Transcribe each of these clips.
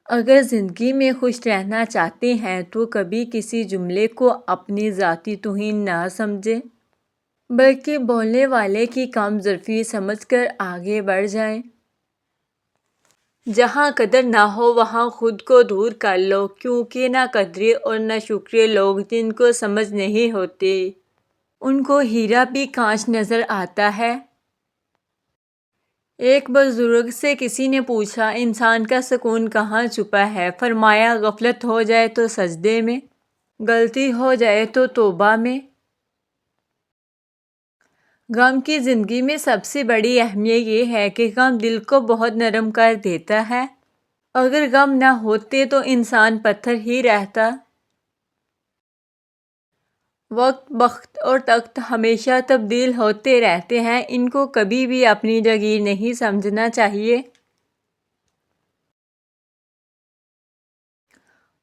اگر زندگی میں خوش رہنا چاہتے ہیں تو کبھی کسی جملے کو اپنی ذاتی توہین نہ سمجھیں، بلکہ بولنے والے کی کم ظرفی سمجھ کر آگے بڑھ جائیں۔ جہاں قدر نہ ہو وہاں خود کو دور کر لو، کیونکہ نہ قدرے اور نہ شکرے لوگ جن کو سمجھ نہیں ہوتے، ان کو ہیرا بھی کانچ نظر آتا ہے۔ ایک بزرگ سے کسی نے پوچھا، انسان کا سکون کہاں چھپا ہے؟ فرمایا، غفلت ہو جائے تو سجدے میں، غلطی ہو جائے تو توبہ میں۔ غم کی زندگی میں سب سے بڑی اہمیت یہ ہے کہ غم دل کو بہت نرم کر دیتا ہے۔ اگر غم نہ ہوتے تو انسان پتھر ہی رہتا۔ وقت، بخت اور تخت ہمیشہ تبدیل ہوتے رہتے ہیں، ان کو کبھی بھی اپنی جگیر نہیں سمجھنا چاہیے۔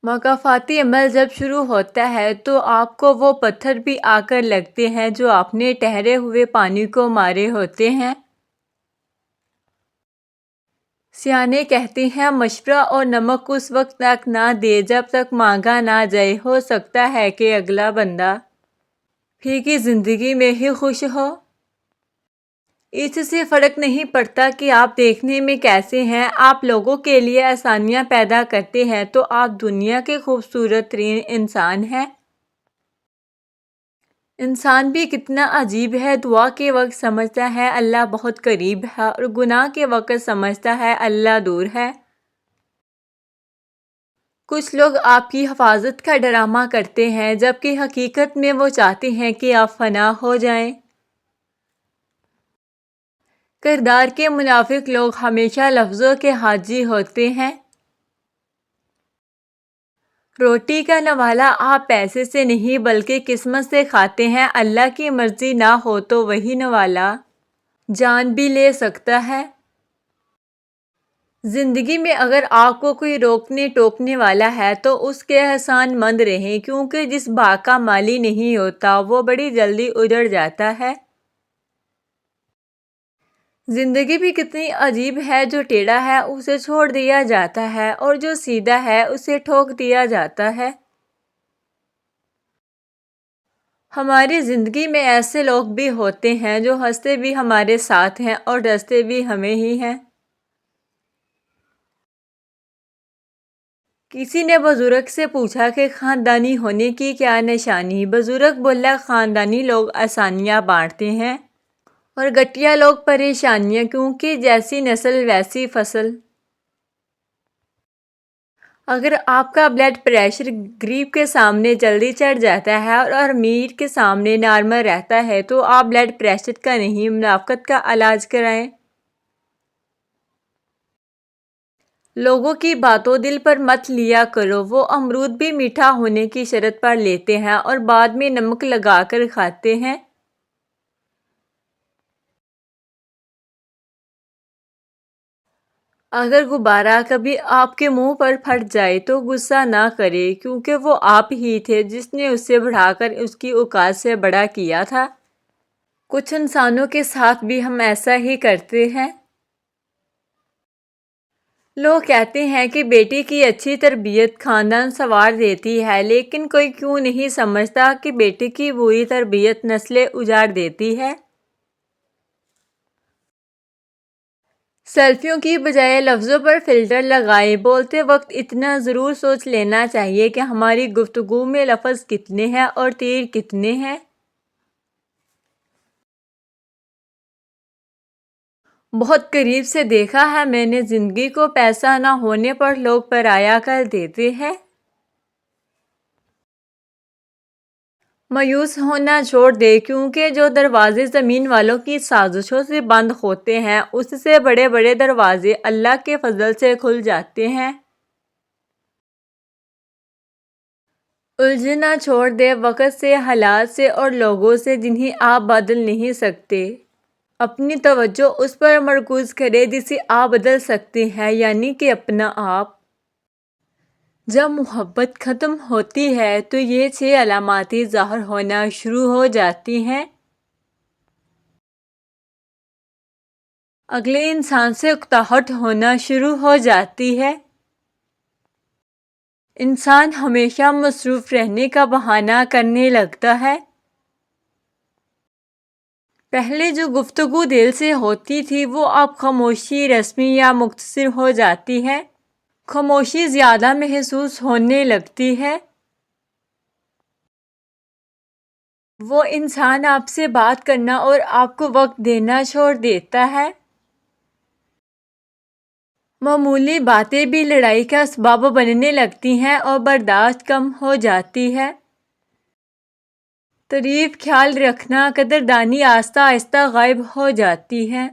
مکافاتی عمل جب شروع ہوتا ہے تو آپ کو وہ پتھر بھی آ کر لگتے ہیں جو آپ نے ٹھہرے ہوئے پانی کو مارے ہوتے ہیں۔ سیانے کہتے ہیں، مشورہ اور نمک اس وقت تک نہ دے جب تک مانگا نہ جائے۔ ہو سکتا ہے کہ اگلا بندہ پھیکی زندگی میں ہی خوش ہو۔ اس سے فرق نہیں پڑتا کہ آپ دیکھنے میں کیسے ہیں، آپ لوگوں کے لیے آسانیاں پیدا کرتے ہیں تو آپ دنیا کے خوبصورت ترین انسان ہیں۔ انسان بھی کتنا عجیب ہے، دعا کے وقت سمجھتا ہے اللہ بہت قریب ہے اور گناہ کے وقت سمجھتا ہے اللہ دور ہے۔ کچھ لوگ آپ کی حفاظت کا ڈرامہ کرتے ہیں جبکہ حقیقت میں وہ چاہتے ہیں کہ آپ فنا ہو جائیں۔ کردار کے منافق لوگ ہمیشہ لفظوں کے حاجی ہوتے ہیں۔ روٹی کا نوالا آپ پیسے سے نہیں بلکہ قسمت سے کھاتے ہیں۔ اللہ کی مرضی نہ ہو تو وہی نوالا جان بھی لے سکتا ہے۔ زندگی میں اگر آپ کو کوئی روکنے ٹوکنے والا ہے تو اس کے احسان مند رہیں، کیونکہ جس باغ کا مالی نہیں ہوتا وہ بڑی جلدی اجڑ جاتا ہے۔ زندگی بھی کتنی عجیب ہے، جو ٹیڑھا ہے اسے چھوڑ دیا جاتا ہے اور جو سیدھا ہے اسے ٹھوک دیا جاتا ہے۔ ہماری زندگی میں ایسے لوگ بھی ہوتے ہیں جو ہنستے بھی ہمارے ساتھ ہیں اور ڈستے بھی ہمیں ہی ہیں۔ کسی نے بزرگ سے پوچھا کہ خاندانی ہونے کی کیا نشانی؟ بزرگ بولا، خاندانی لوگ آسانیاں بانٹتے ہیں اور گٹیا لوگ پریشانیاں، کیونکہ جیسی نسل ویسی فصل۔ اگر آپ کا بلڈ پریشر غریب کے سامنے جلدی چڑھ جاتا ہے اور امیر کے سامنے نارمل رہتا ہے تو آپ بلڈ پریشر کا نہیں منافقت کا علاج کرائیں۔ لوگوں کی باتوں دل پر مت لیا کرو، وہ امرود بھی میٹھا ہونے کی شرط پر لیتے ہیں اور بعد میں نمک لگا کر کھاتے ہیں۔ اگر غبارہ کبھی آپ کے منہ پر پھٹ جائے تو غصہ نہ کریں، کیونکہ وہ آپ ہی تھے جس نے اسے بڑھا کر اس کی اوقات سے بڑا کیا تھا۔ کچھ انسانوں کے ساتھ بھی ہم ایسا ہی کرتے ہیں۔ لوگ کہتے ہیں کہ بیٹی کی اچھی تربیت خاندان سنوار دیتی ہے، لیکن کوئی کیوں نہیں سمجھتا کہ بیٹی کی بری تربیت نسلیں اجاڑ دیتی ہے۔ سیلفیوں کی بجائے لفظوں پر فلٹر لگائیں۔ بولتے وقت اتنا ضرور سوچ لینا چاہیے کہ ہماری گفتگو میں لفظ کتنے ہیں اور تیر کتنے ہیں۔ بہت قریب سے دیکھا ہے میں نے زندگی کو، پیسہ نہ ہونے پر لوگ پرایا کر دیتے ہیں۔ مایوس ہونا چھوڑ دے، کیونکہ جو دروازے زمین والوں کی سازشوں سے بند ہوتے ہیں اس سے بڑے بڑے دروازے اللہ کے فضل سے کھل جاتے ہیں۔ الجھنا چھوڑ دے وقت سے، حالات سے اور لوگوں سے جنہیں آپ بدل نہیں سکتے۔ اپنی توجہ اس پر مرکوز کرے جسے آپ بدل سکتے ہیں، یعنی کہ اپنا آپ۔ جب محبت ختم ہوتی ہے تو یہ 6 علامات ظاہر ہونا شروع ہو جاتی ہیں۔ اگلے انسان سے اکتاہٹ ہونا شروع ہو جاتی ہے۔ انسان ہمیشہ مصروف رہنے کا بہانہ کرنے لگتا ہے۔ پہلے جو گفتگو دل سے ہوتی تھی وہ اب خاموشی، رسمی یا مختصر ہو جاتی ہے۔ خاموشی زیادہ محسوس ہونے لگتی ہے۔ وہ انسان آپ سے بات کرنا اور آپ کو وقت دینا چھوڑ دیتا ہے۔ معمولی باتیں بھی لڑائی کا سبب بننے لگتی ہیں اور برداشت کم ہو جاتی ہے۔ تعریف، خیال رکھنا، قدردانی آہستہ آہستہ غائب ہو جاتی ہے۔